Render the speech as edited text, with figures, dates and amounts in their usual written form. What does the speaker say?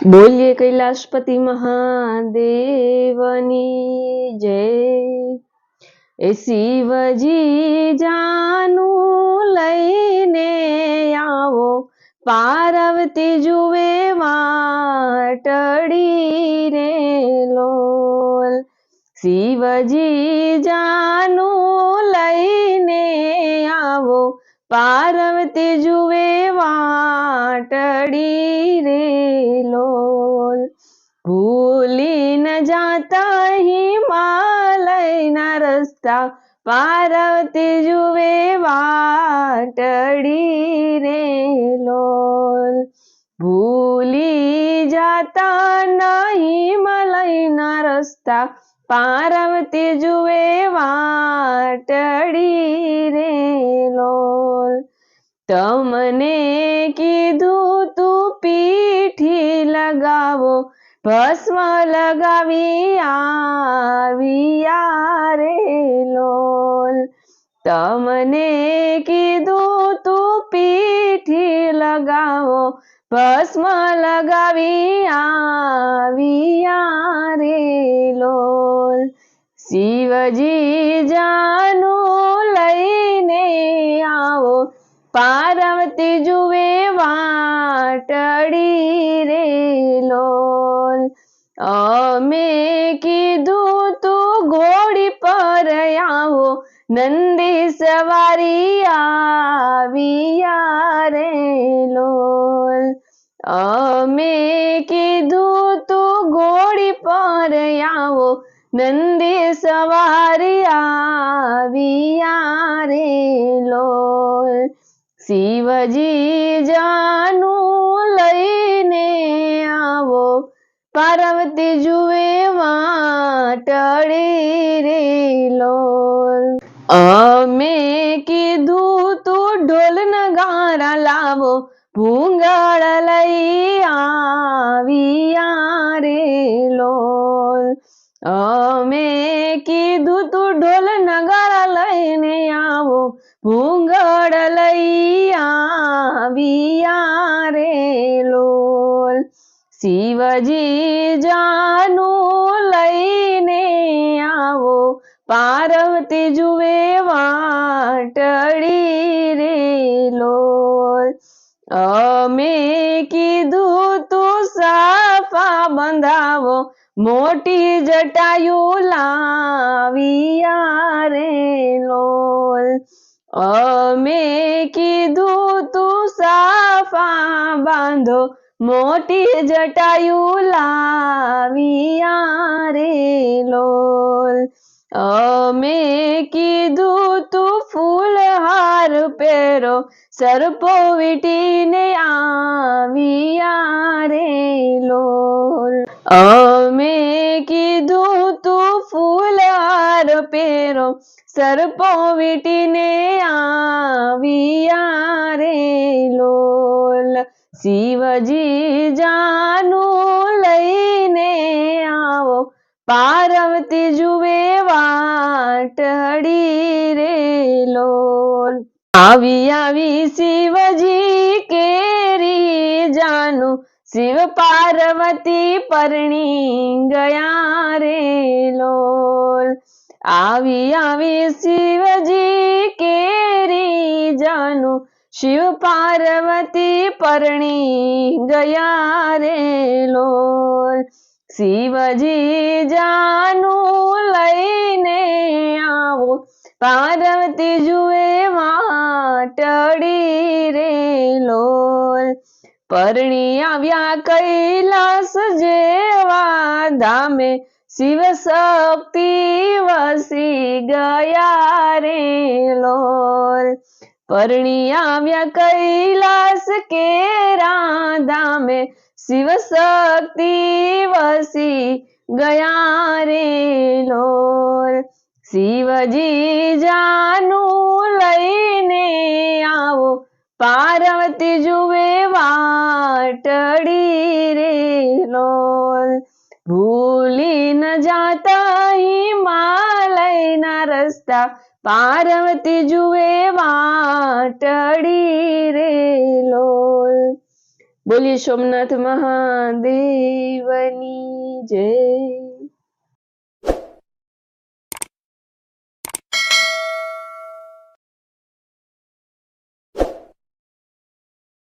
बोलिए कैलाशपति महादेवनी जय। ए शिवजी जानू लईने आवो, पार्वती जुवे वाटड़ी रे लोल। शिवजी जानू लईने आवो, पार्वती जुवे वाटड़ी रे लोल। भूली न जाता हिमालय न रस्ता, पार्वती जुवे वाटड़ी रे लोल। भूली जाता नहीं हिमालय न रस्ता, पार्वती जुवे वाटड़ी रे लोल। तमने कीधुं तू पीठी लगावो, भस्म लगावी आविया रे लोल। तमने कीधुं तू पीठी लगावो, भस्म लगावी आविया रे लोल। शिवजी जानू लईने आवो, पार्वती जुवे वाटड़ी रे लोल। अमे कीधुं तू घोड़ी पर आवो, नंदी सवारी आविया रे लोल। अमे कीधुं तू घोड़ी पर आवो, नंदी सवारी आविया रे लोल। शिवजी जानू लईने आवो, पार्वती जुवे वाटड़ी रे लोल। अमे कीधुं तू ढोल नगारा लावो, भूंगळ लई आविया रे लोल। अमे कीधुं तू ढोल नगारा लईने आवो, भूंगळ लई आविया रे लोल। शिवजी जानू लईने आवो, पार्वती जुवे वाटड़ी रे लोल। अमे कीधुं तू साफा बंधावो, मोटी जटायु लाविया रे लोल। अमे कीधुं तू साफा बांधो, मोटी जटायु लाविया रे लोल। अमे कीधुं तू फूलहार पेरो, सर्पो वीटीने आविया रे लोल। अमे कीधुं तू फूलहार पेरो, सर्पो वीटीने आविया रे लोल। शिवजी जानू लईने आवो, पार्वती जुवे वाटड़ी रे लोल। आवी आवी शिवजी केरी जानू, शिव पार्वती परणी गया रे लोल। आवी आवी शिवजी केरी जानू, शिव पार्वती परणी गया रे लोल। शिवजी जानू लईने आवो, पार्वती जुवे वाटड़ी रे लोल। परणी आव्या कैलास जेवा धामे, शिव शक्ति वसी गया रे लोल। परणी आव्या कैलास केरा धामे, शिव शक्ति वसी गया रे लोल। शिवजी जानू लईने आवो, पार्वती जुवे वाटड़ी रे लोल। भूली न जाता हिमालय न रस्ता, पार्वती जुवे वाटड़ी रे लोल। બોલીએ સોમનાથ મહાદેવની જય.